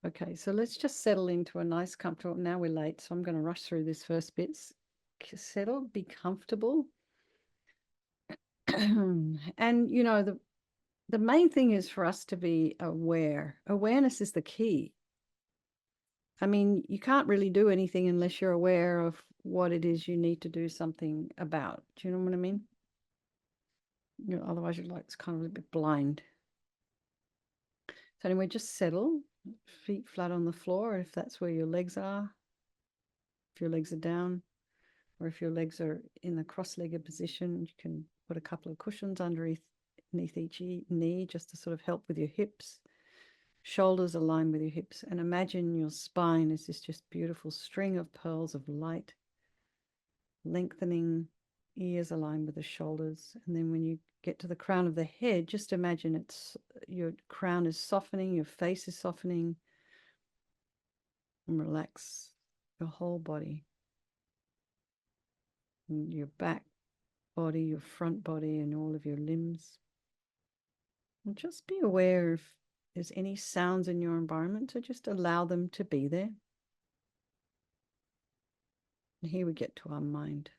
Okay, so let's just settle into a nice, comfortable. Now we're late, so I'm going to rush through this first bit. Settle, be comfortable. And the main thing is for us to be aware. Awareness is the key. I mean, you can't really do anything unless you're aware of what it is you need to do something about. Do you know what I mean? Otherwise you're like it's kind of a bit blind. So anyway, just settle, feet flat on the floor if that's where your legs are. If your legs are down, or if your legs are in the cross-legged position, you can put a couple of cushions underneath each knee just to sort of help with your hips. Shoulders align with your hips, and imagine your spine is this just beautiful string of pearls of light, lengthening, ears align with the shoulders. And then when you get to the crown of the head, just imagine your crown is softening, your face is softening, and relax your whole body, and your back body, your front body, and all of your limbs. And just be aware if there's any sounds in your environment, to just allow them to be there. And here we get to our mind.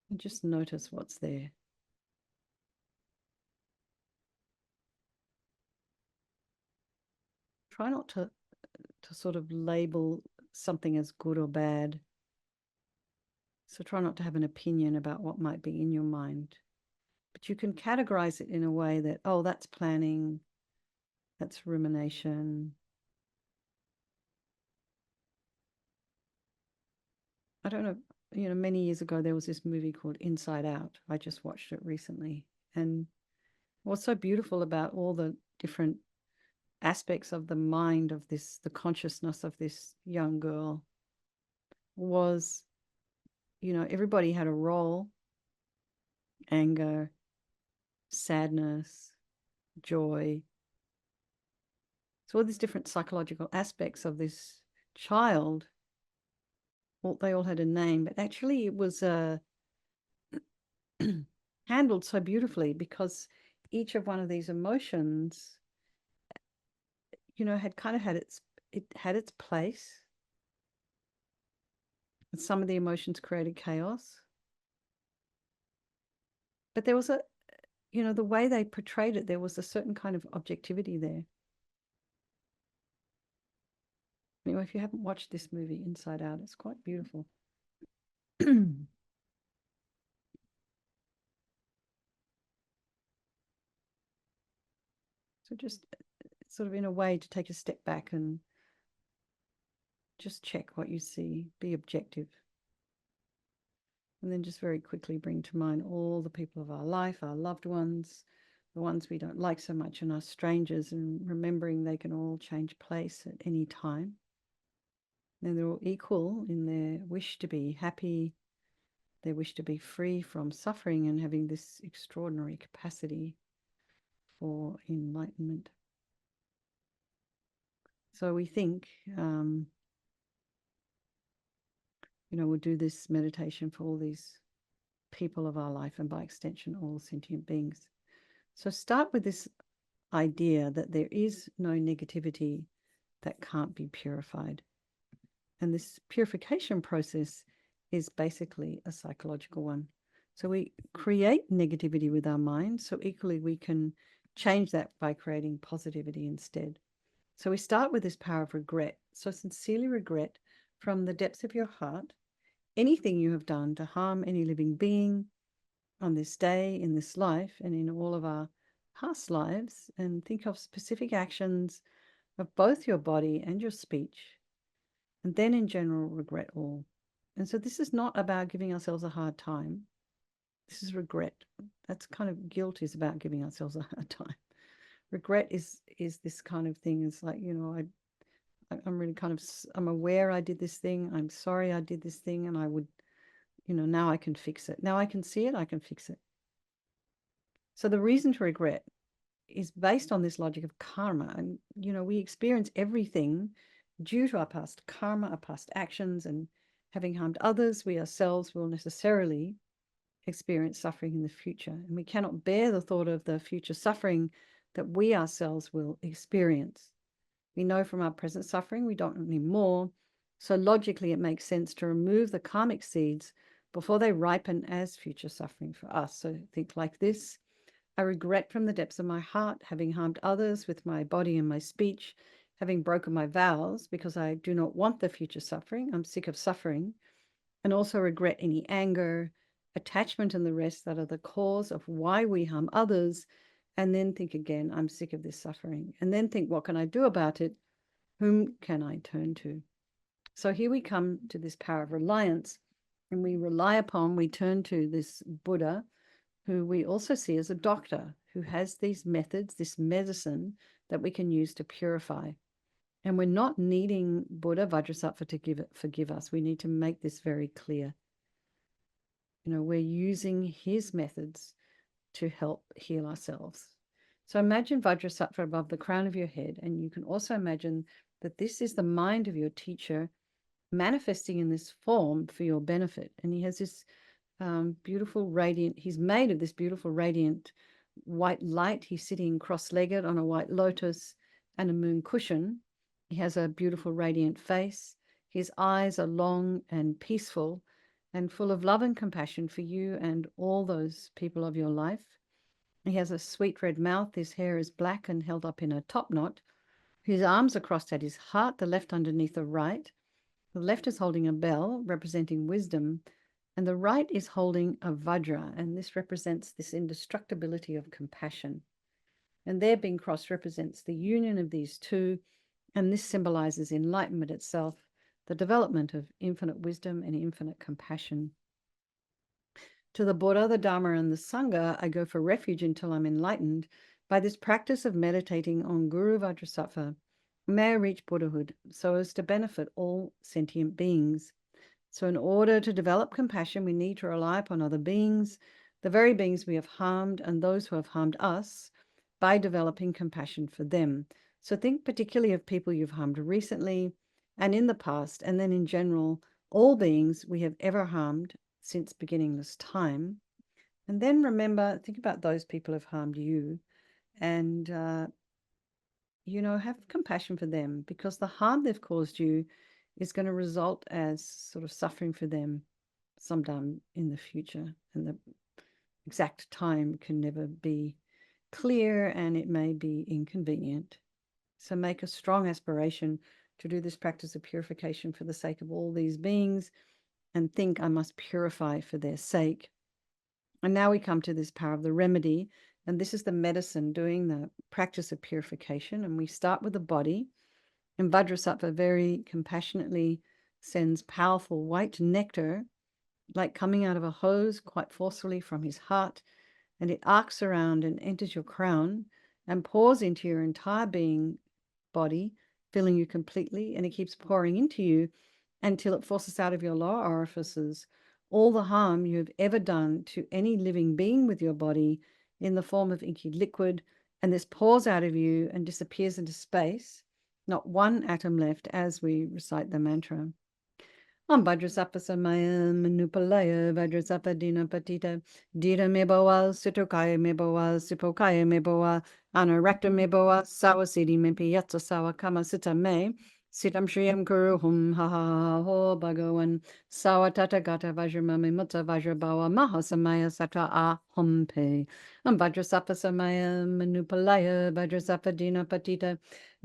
And just notice what's there. Try not to sort of label something as good or bad. So try not to have an opinion about what might be in your mind. But you can categorize it in a way that, oh, that's planning, that's rumination. I don't know, many years ago, there was this movie called Inside Out. I just watched it recently. And what's so beautiful about all the different aspects of the mind of the consciousness of this young girl was, everybody had a role: anger, sadness, joy. So all these different psychological aspects of this child, well, they all had a name, but actually it was handled so beautifully because each of one of these emotions, had kind of had its place. And some of the emotions created chaos. But there was the way they portrayed it, there was a certain kind of objectivity there. Anyway, if you haven't watched this movie, Inside Out, it's quite beautiful. So just sort of in a way to take a step back and just check what you see, be objective. And then just very quickly bring to mind all the people of our life, our loved ones, the ones we don't like so much, and our strangers, and remembering they can all change place at any time. And they're all equal in their wish to be happy, their wish to be free from suffering, and having this extraordinary capacity for enlightenment. So we think, we'll do this meditation for all these people of our life, and by extension, all sentient beings. So start with this idea that there is no negativity that can't be purified. And this purification process is basically a psychological one. So we create negativity with our mind, so equally we can change that by creating positivity instead. So we start with this power of regret. So sincerely regret from the depths of your heart anything you have done to harm any living being on this day, in this life, and in all of our past lives. And think of specific actions of both your body and your speech. And then in general, regret all. And so this is not about giving ourselves a hard time. This is regret. That's kind of guilt, is about giving ourselves a hard time. Regret is this kind of thing. It's like, I'm really I'm aware I did this thing. I'm sorry I did this thing, and I would, now I can fix it. Now I can see it, I can fix it. So the reason to regret is based on this logic of karma. And, we experience everything due to our past karma, our past actions, and having harmed others, we ourselves will necessarily experience suffering in the future. And we cannot bear the thought of the future suffering that we ourselves will experience. We know from our present suffering we don't need more. So logically, it makes sense to remove the karmic seeds before they ripen as future suffering for us. So think like this. I regret from the depths of my heart having harmed others with my body and my speech, having broken my vows because I do not want the future suffering. I'm sick of suffering, and also regret any anger, attachment, and the rest that are the cause of why we harm others. And then think again, I'm sick of this suffering. And then think, what can I do about it? Whom can I turn to? So here we come to this power of reliance, and we turn to this Buddha, who we also see as a doctor who has these methods, this medicine that we can use to purify. And we're not needing Buddha Vajrasattva to forgive us. We need to make this very clear. We're using his methods to help heal ourselves. So imagine Vajrasattva above the crown of your head, and you can also imagine that this is the mind of your teacher manifesting in this form for your benefit. And he has this beautiful radiant, he's made of this beautiful radiant white light. He's sitting cross-legged on a white lotus and a moon cushion. He has a beautiful radiant face. His eyes are long and peaceful and full of love and compassion for you and all those people of your life. He has a sweet red mouth. His hair is black and held up in a top knot. His arms are crossed at his heart, the left underneath the right. The left is holding a bell representing wisdom, and the right is holding a vajra, and this represents this indestructibility of compassion. And their being crossed represents the union of these two, and this symbolizes enlightenment itself, the development of infinite wisdom and infinite compassion. To the Buddha, the Dharma, and the Sangha, I go for refuge until I'm enlightened. By this practice of meditating on Guru Vajrasattva, may I reach Buddhahood so as to benefit all sentient beings. So in order to develop compassion, we need to rely upon other beings, the very beings we have harmed and those who have harmed us, by developing compassion for them. So think particularly of people you've harmed recently and in the past, and then in general, all beings we have ever harmed since beginningless time. And then remember, think about those people who've harmed you and, have compassion for them, because the harm they've caused you is going to result as sort of suffering for them sometime in the future. And the exact time can never be clear, and it may be inconvenient. So make a strong aspiration to do this practice of purification for the sake of all these beings, and think, I must purify for their sake. And now we come to this power of the remedy, and this is the medicine doing the practice of purification. And we start with the body, and Vajrasattva very compassionately sends powerful white nectar, like coming out of a hose, quite forcefully from his heart, and it arcs around and enters your crown and pours into your entire being, body, filling you completely, and it keeps pouring into you until it forces out of your lower orifices all the harm you have ever done to any living being with your body in the form of inky liquid, and this pours out of you and disappears into space, not one atom left as we recite the mantra. Om Vajrasattva Samaya Manupalaya Vajrasattva Dina Patita Dita Meboa Sitokaya Meboa Sipokaya Meboa Anarakta Meboa Sawasidi Mimpi Yatsa Sawa Kama Sita Me Sitam Shriyam Guru Hum Ha Ha Ho Bhagawan Sawa Tata Gata Vajramami Mutta Vajrabawa Mahasamaya Sata A Hum Pe Om Vajrasattva Samaya Manupalaya Vajrasattva Dina Patita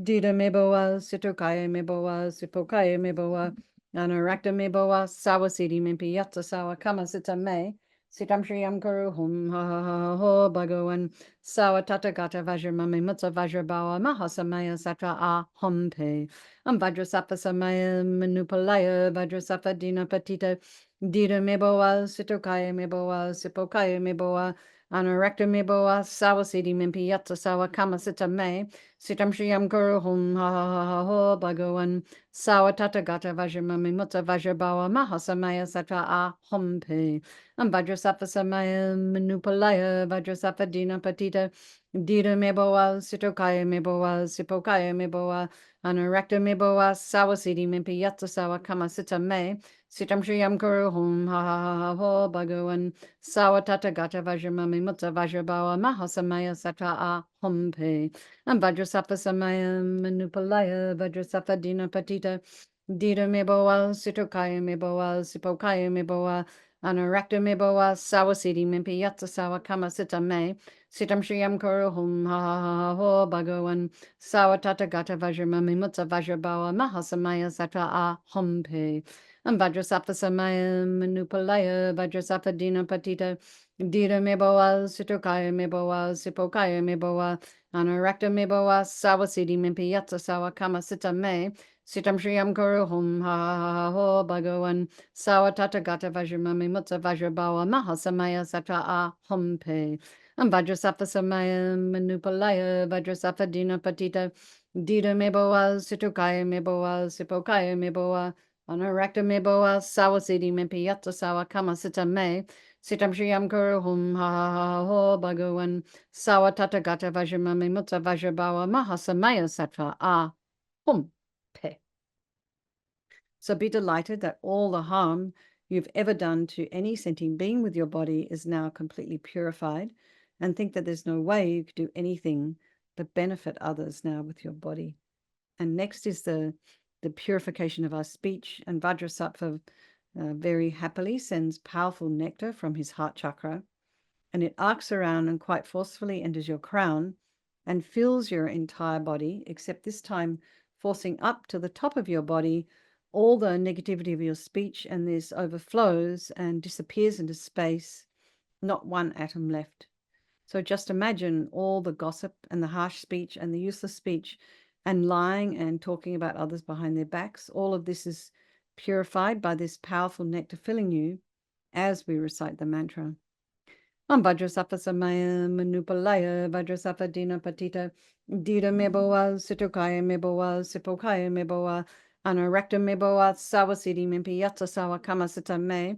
Dita Meboa Sitokaya Meboa Sipokaya Meboa Anarakta Meboa Sawasidi Mimpi Yatsa Sawa Kama Sita Me Sitam Shriyam Guru Hum Ha Ha Ha Ho Bhagawan Sawa Tata Gata Vajramami Mutsa Vajrabawa Mahasamaya Satra A Hum Pe Vajrasattva Samaya Manupalaya Vajrasattva Dina Patita Dita Meboa Sitokaya Meboa Sipokaya Meboa Anarakta Meboa Sawasidi Mimpi Yatsa Sawa Kama Sita Me Sitam Shriyam Guru Hum Ha Ha Ha Ho Bhagawan Sawa Tata Gata Vajramami Mutta Vajrabawa Mahasamaya Satra A Hum Pe Vajrasattva Samaya Manupalaya Vajrasattva Dina Patita Dira meboa, sitokaya meboa, sipokaya meboa, anarakta meboa, sawasidi mimpi yatsa sawa kama sita me, sitam shriyam kuru hum ha ha ha ha ho bhagavan, sawa tata gata vajramami mutta vajrabawa mahasamaya sata a humpe, and vajrasapa samaya manupalaya, vajrasapa dina patita, dira meboa, sitokaya meboa, sipokaya meboa, anarakta meboa, sawasidi mimpi yatsa sawa kama sita me, Sitam Shriyam Kuru Hum Ha Ha Ha Ho Bhagavan Sawatata Gata Vajramami Mutsa Vajrabawa Mahasamaya Satra A Humpe and Vajrasapa Samaya Manupalaya Vajrasapa Dina Patita Dira Meboa Situkaya Meboa Sipokaya Meboa Anarakta Meboa Sawasidi Mimpi Yatsa Sawa Kama Sita Me Sitam Shriyam Kuru Hum Ha Ha Ha Ho Bhagavan Sawatata Gata Vajramami Mutsa Vajrabawa Mahasamaya Satra A Humpe Vajrasapa Samaya Manupalaya Vajrasapa Dina Patita Dita Meboa Situkaya Meboa Sipokaya Meboa Anarakta Meboa Sawasidi Mempiyatsa Sawa Kama Sita Me Sitam Shriyam Kuru Hum Ha Ha Ha Ho Bhagavan Sawa Tata Gata Vajramami Mutta Vajrabawa Mahasamaya Sattva Ah Hum Pe. So be delighted that all the harm you've ever done to any sentient being with your body is now completely purified, and think that there's no way you could do anything but benefit others now with your body. And next is the purification of our speech, and Vajrasattva very happily sends powerful nectar from his heart chakra, and it arcs around and quite forcefully enters your crown and fills your entire body, except this time forcing up to the top of your body all the negativity of your speech, and this overflows and disappears into space, not one atom left. So just imagine all the gossip and the harsh speech and the useless speech and lying and talking about others behind their backs. All of this is purified by this powerful nectar filling you as we recite the mantra. Vajrasapa Samaya Manupalaya Vajrasapa Dina Patita Dita Meboa Situkaya Meboa Sipokaya Meboa Anarakta Meboa Sawasidi Mimpi Yatsa Sawa Kamasita Me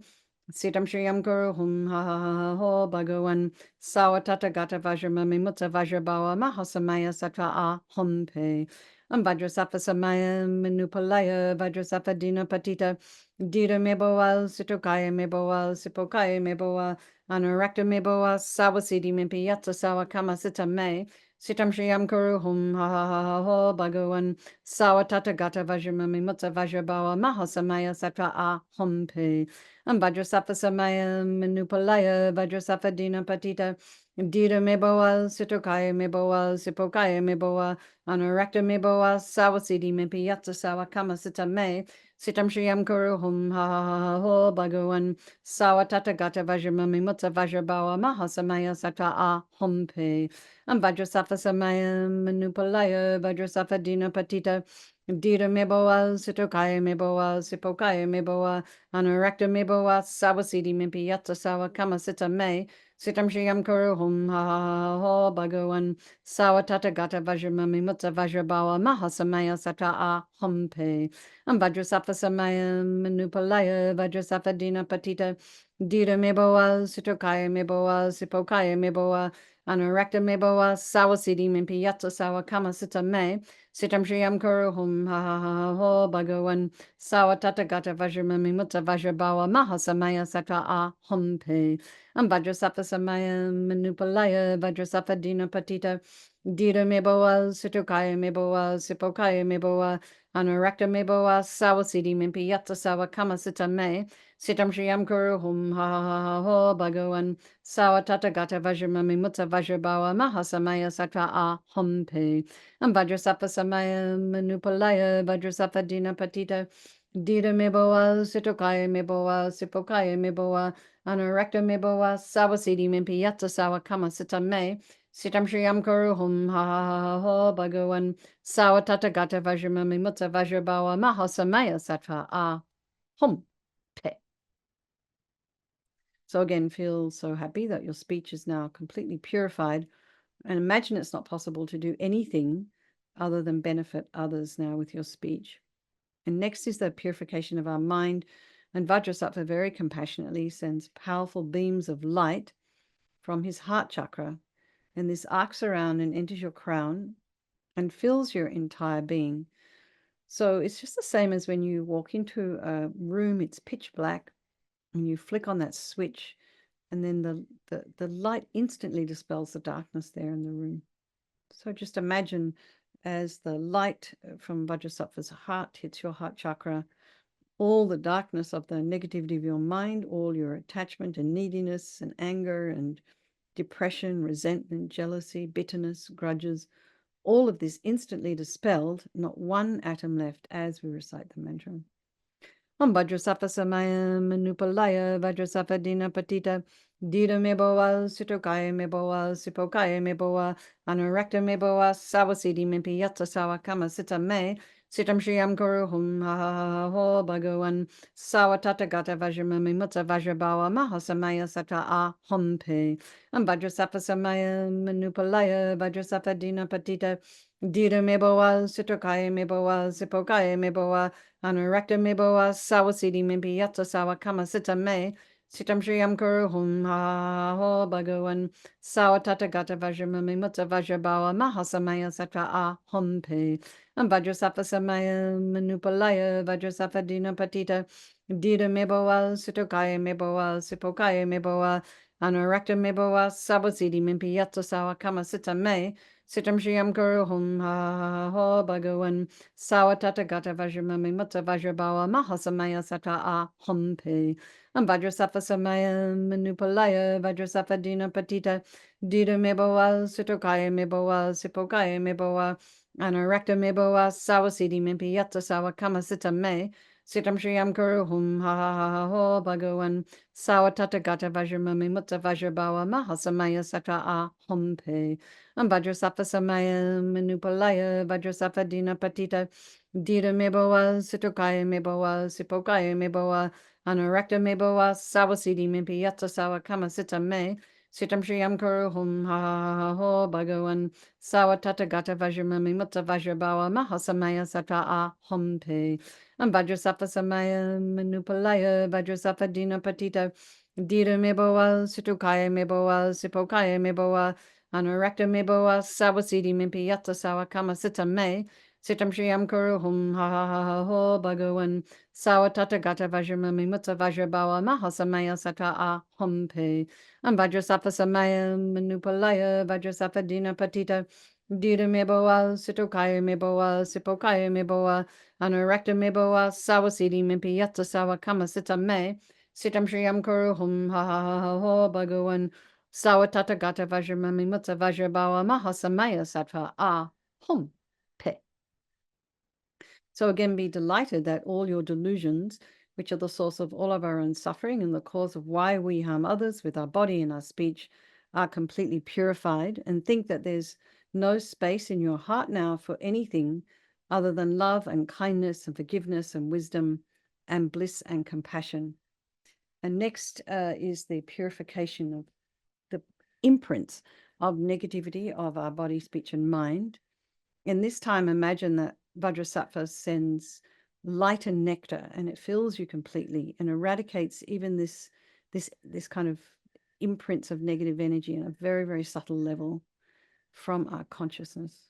Sitam Shriyam Guru Hum Ha Ha Ha Ho Bhagavan Sawa Tata Gata Vajramami Mutta Vajrabawa Mahasamaya Satra A Humpe Vajrasapa Samaya Manupalaya Vajrasapa Dina Patita Dita Meboa Situkaya Meboa Sipokaya Meboa Anarakta meboa sawasidi mimpi yatsa sawa kama sita me sitam shriyam kuru hum ha ha ha ha ho bhagavan sawa tata gata vajramami mutta vajrabawa mahasamaya satra a humpe vajrasapa samaya manupalaya vajrasapa dina patita dita meboa situkaya meboa sipokaya meboa anarakta meboa sawasidi mimpi yatsa sawa kama sita me Sitam Shriyam Kuru Hum Ha Ha Ha Ha Ho Bhagavan Sawa Tata Gata Vajramami Mutta Vajrabawa Mahasamaya Satra A Humpe Vajrasafa Samaya Manupalaya Vajrasafa Dina Patita Dita Meboa Situkaya Meboa Sipokaya Meboa Anarakta Meboa Sawasidi Mimpi Yatsa Sawa Kama Sita Me Sitam Shriyam Kuru Hum Ha Ha Ha Ho Bhagavan Sawa Tata Gata Vajramami Mutta Vajrabawa Mahasamaya Satra A Humpe Vajrasapa Samaya Manupalaya Vajrasapa Dina Patita Dita Meboa Situkaya Meboa Sipokaya Meboa Anarakta Meboa Sawasidi Mimpi Yatsa Sawa Kama Sita Me Sitam Shriyam Kuru Hum Ha Ha Ha Ha Ho Bhagavan Sawa Tata Gata Vajramami Mutta Vajrabawa Mahasamaya Satra A Humpe Vajrasapa Samaya Manupalaya Vajrasapa Dina Patita Dita Meboa Situkaya Meboa Sipokaya Meboa Anarakta meboa sawasidi mimpi yatsa sawa kama sita me sitam shriyam kuru hum ha ha ha ha ho bhagavan sawa tata gata vajramami mutta vajrabawa mahasamaya satra a humpe vajrasapa samaya manupalaya vajrasapa dina patita dita meboa situkaya meboa sipokaya meboa anarakta meboa sawasidi mimpi yatsa sawa kama sita me Sitam Shriyam Kuru Hum Ha Ha Ha Ha Ho Bhagavan Sawa Tata Gata Vajramami Mutta Vajrabawa Mahasamaya Sattva A Hum Pe. So again, feel so happy that your speech is now completely purified, and imagine it's not possible to do anything other than benefit others now with your speech. And next is the purification of our mind, and Vajrasattva very compassionately sends powerful beams of light from his heart chakra And this arcs around and enters your crown and fills your entire being. So it's just the same as when you walk into a room, it's pitch black, and you flick on that switch, and then the light instantly dispels the darkness there in the room. So just imagine as the light from Vajrasattva's heart hits your heart chakra, all the darkness of the negativity of your mind, all your attachment and neediness and anger and depression, resentment, jealousy, bitterness, grudges, all of this instantly dispelled, not one atom left as we recite the mantra. Om Vajrasattva Samaya Manupalaya Vajrasattva Dina Patita Dida Meboa Sitokaya Meboa Sipokaya Meboa Anurakta Meboa Sawasidi Mimpi Yatsa Sawa Kama Sita Me Sitam Shriyam Guru Hum Ha Ha Ha Ho Bhagawan Sawatata Gata Vajramami Mutsa Vajrabawa Mahasamaya Sata A Hompe Om Vajrasattva Samaya Manupalaya Vajrasattva Dina Patita Dida Meboa Sitokaya Meboa Sipokaya Meboa Anurakta meboa sawasidi mimpi yatsa sawa kama sita me sitam shriyam kuru hum ha ho bhagawan sawatata gata vajramami mutta vajrabawa mahasamaya satra a humpe vajrasattva samaya manupalaya vajrasattva dina patita dida meboa sitokaya meboa sipokaya meboa anurakta meboa sawasidi mimpi yatsa sawa kama sita me sitam shriyam kuru hum ha ho bhagawan Sawatata gata vajramami mutta vajrabawa mahasamaya sata a humpe. Vajrasattva samaya manupalaya vajrasattva dina patita dida meboa sitokaya meboa sipokaya meboa anarakta meboa sawasidi mimpi yatsa sawa kama sita me sitam shriyam kuru hum ha ha ha ho bhagawan sawatata gata vajramami mutta vajrabawa mahasamaya sata a humpe. Vajrasattva samaya manupalaya vajrasattva dina patita dida meboa sitokaya meboa sipokaya meboa anurakta meboa sawasidi mimpi yatsa sawa kama sita me sitam shriyam kuru hum ha ha ha ho bhagawan sawatata gata vajramami mutta vajrabawa mahasamaya sata a humpe vajrasattva samaya manupalaya vajrasattva dina patita dida meboa sitokaya meboa sipokaya meboa Anurakta meboa sawasidi mimpi yatsa sawa kama sita me sitam shriyam kuru hum ha ha ha ha ho bhagawan sawatata gata vajramami mutta vajrabawa mahasamaya sata a humpe vajrasattva samaya manupalaya vajrasattva dina patita dida meboa sitokaya meboa sipokaya meboa anurakta meboa sawasidi mimpi yatsa sawa kama sita me sitam shriyam kuru hum ha ha ha ha ho bhagawan Sawatata gata vajramami mutta vajrabawa mahasamaya sattva a hum pe. So again, be delighted that all your delusions, which are the source of all of our own suffering and the cause of why we harm others with our body and our speech, are completely purified, and think that there's no space in your heart now for anything other than love and kindness and forgiveness and wisdom and bliss and compassion. And next is the purification of the imprints of negativity of our body, speech, and mind. In this time, imagine that Vajrasattva sends light and nectar, and it fills you completely and eradicates even this kind of imprints of negative energy on a very, very subtle level from our consciousness.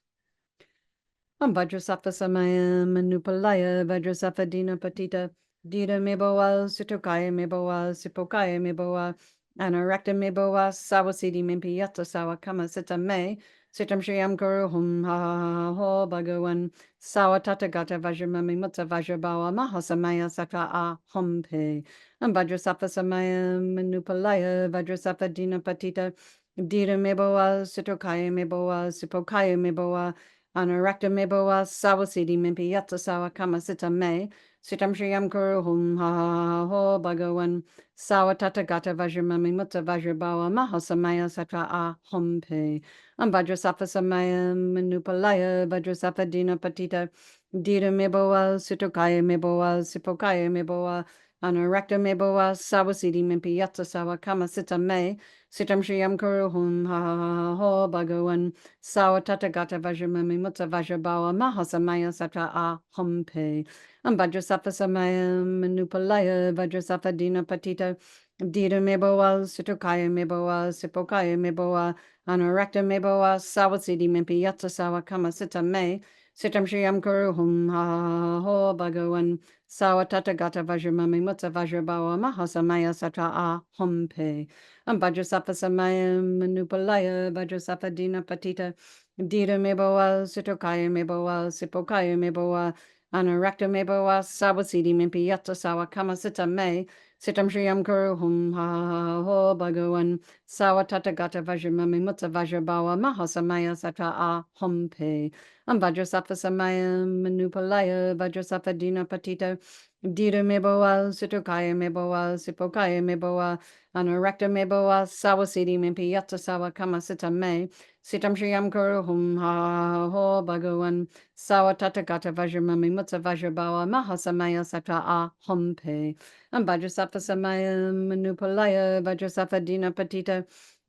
Vajrasattva samaya manupalaya Vajrasattva dina patita dida meboa sitokaya meboa sipokaya meboa anurakta meboa sawasidi mimpi yatsa sawa kama sita me sitam shriyam guru hum ha ha ha ho bhagawan sawatata gata vajramami mutta vajrabawa mahasamaya sata a humpe Vajrasattva samaya manupalaya Vajrasattva dina patita dida meboa sitokaya meboa sipokaya meboa Anurakta meboa sawasidi mimpi yatsa sawa kama sita me sitam shriyam kuru hum ha ha ha ho bhagawan sawatata gata vajramami mutta vajrabawa mahasamaya satra a humpe vajrasattva samaya manupalaya vajrasattva dina patita dida meboa sitokaya meboa sipokaya meboa Anorakta meboa sawasidi mimpi yatsa sawa kama sita me. Sitam shriyam kuruhum ha ho bhagawan. Sawa tatagata vajramami mutta vajrabawa mahasamaya satra ahumpe. Vajrasafa samaya manupalaya vajrasafa dina patita. Dita meboa situkaya meboa sipokaya meboa. Anorakta meboa sawasidi mimpi yatsa sawa kama sita me. Sitam shriyam kuruhum ha ho bhagawan. Sawa tata gata vajramami mutta vajrabawa mahasamaya satra ahumpe. Vajrasafa samaya manupalaya vajrasafa dina patita. Dita meboa sitokaya meboa sipokaya meboa. Anarakta meboa sawasidi mimpi yatsa sawa kama sita me. Sitam shriyam kuruhum ha ho bhagawan. Sawa tata gata vajramami mutta vajrabawa mahasamaya satra ahumpe. Vajrasafa samaya manupalaya vajrasafa dina patita. Dita meboa sitokaya meboa sipokaya meboa. Anorakta meboa sawasidi mimpi yatsa sawa kama sita me. Sitam shriyam kuruhum ha ho bhagawan. Sawa tata gata vajramami mutta vajrabawa mahasamaya satra ahumpe. Vajrasafa samaya manupalaya vajrasafa dina patita.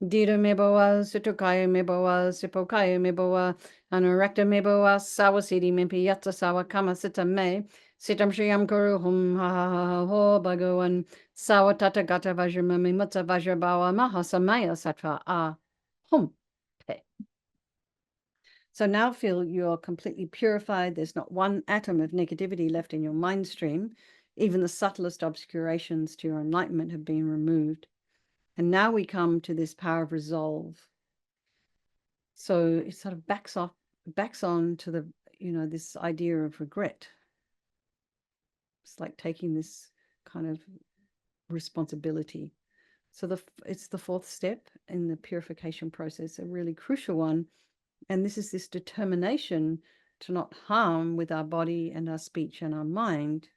Dita meboa sitokaya meboa sipokaya meboa. Anorakta meboa sawasidi mimpi yatsa sawa kama sita me. Sitam shriyam kuruhum ha ho bhagawan. Sawa tata gata vajramami mutta vajrabawa mahasamaya satra ahum. So now feel you're completely purified. There's not one atom of negativity left in your mind stream. Even the subtlest obscurations to your enlightenment have been removed. And now we come to this power of resolve. So it sort of backs on to the, this idea of regret. It's like taking this kind of responsibility. So it's the fourth step in the purification process, a really crucial one. And this is this determination to not harm with our body and our speech and our mind.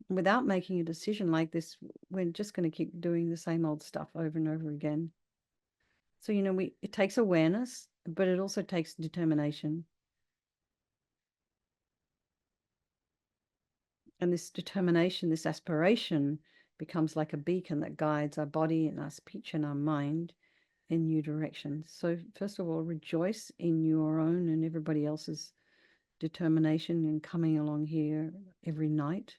Without making a decision like this, we're just going to keep doing the same old stuff over and over again. So, it takes awareness, but it also takes determination. And this determination, this aspiration becomes like a beacon that guides our body and our speech and our mind in new directions. So first of all, rejoice in your own and everybody else's determination in coming along here every night.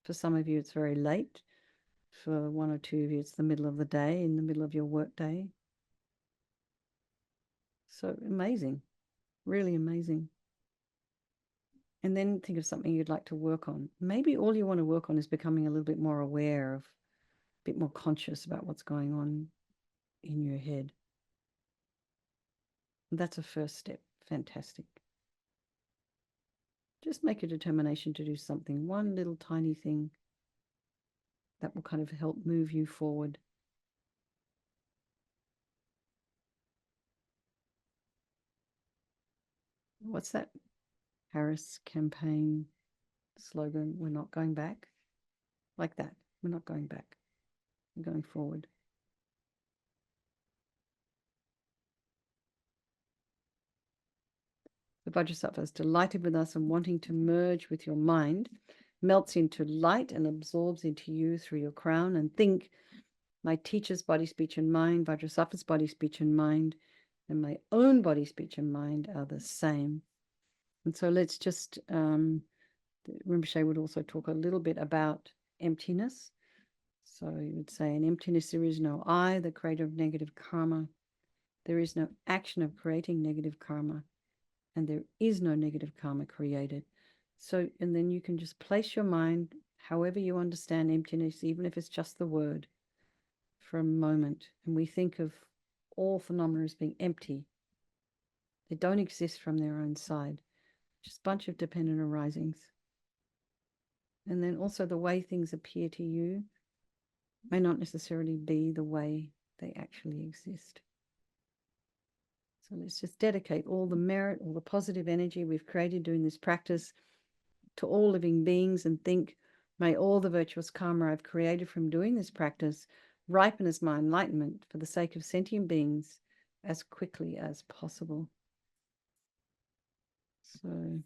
For some of you, it's very late. For one or two of you, it's the middle of the day, in the middle of your work day. So amazing, really amazing. And then think of something you'd like to work on. Maybe all you want to work on is becoming a little bit more aware of, a bit more conscious about what's going on in your head. That's a first step. Fantastic. Just make a determination to do something, one little tiny thing that will kind of help move you forward. What's that Harris campaign slogan? We're not going back. Like that. We're not going back. We're going forward. The Vajrasattva is delighted with us and wanting to merge with your mind, melts into light and absorbs into you through your crown. And think, my teacher's body, speech, and mind, Vajrasattva's body, speech, and mind, and my own body, speech, and mind are the same. And so let's just, Rinpoche would also talk a little bit about emptiness. So he would say, in emptiness, there is no I, the creator of negative karma. There is no action of creating negative karma. And there is no negative karma created. So, and then you can just place your mind, however you understand emptiness, even if it's just the word, for a moment. And we think of all phenomena as being empty. They don't exist from their own side. Just a bunch of dependent arisings. And then also the way things appear to you may not necessarily be the way they actually exist. So let's just dedicate all the merit, all the positive energy we've created doing this practice to all living beings, and think, may all the virtuous karma I've created from doing this practice ripen as my enlightenment for the sake of sentient beings as quickly as possible. So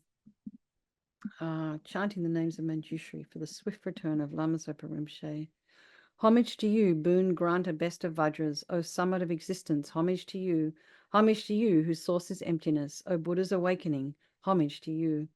Chanting the names of Manjushri for the swift return of Lama Zopa Rinpoche. Homage to you, boon granter best of Vajras, O summit of existence, homage to you, whose source is emptiness, O Buddha's awakening, homage to you.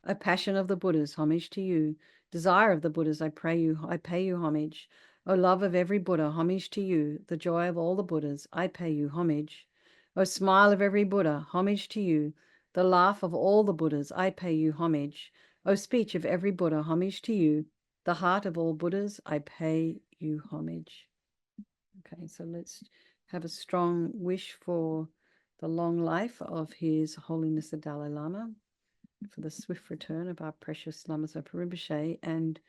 O passion of the Buddhas, homage to you. Desire of the Buddhas, I pay you homage. O love of every Buddha, homage to you. The joy of all the Buddhas, I pay you homage. O smile of every Buddha, homage to you. The laugh of all the Buddhas, I pay you homage. O speech of every Buddha, homage to you. The heart of all Buddhas, I pay you homage. Okay, so let's have a strong wish for the long life of His Holiness the Dalai Lama, for the swift return of our precious Lama Zopa Rinpoche, and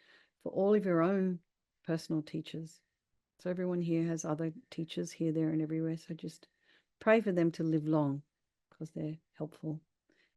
for all of your own personal teachers. So everyone here has other teachers here, there, and everywhere. So just pray for them to live long because they're helpful.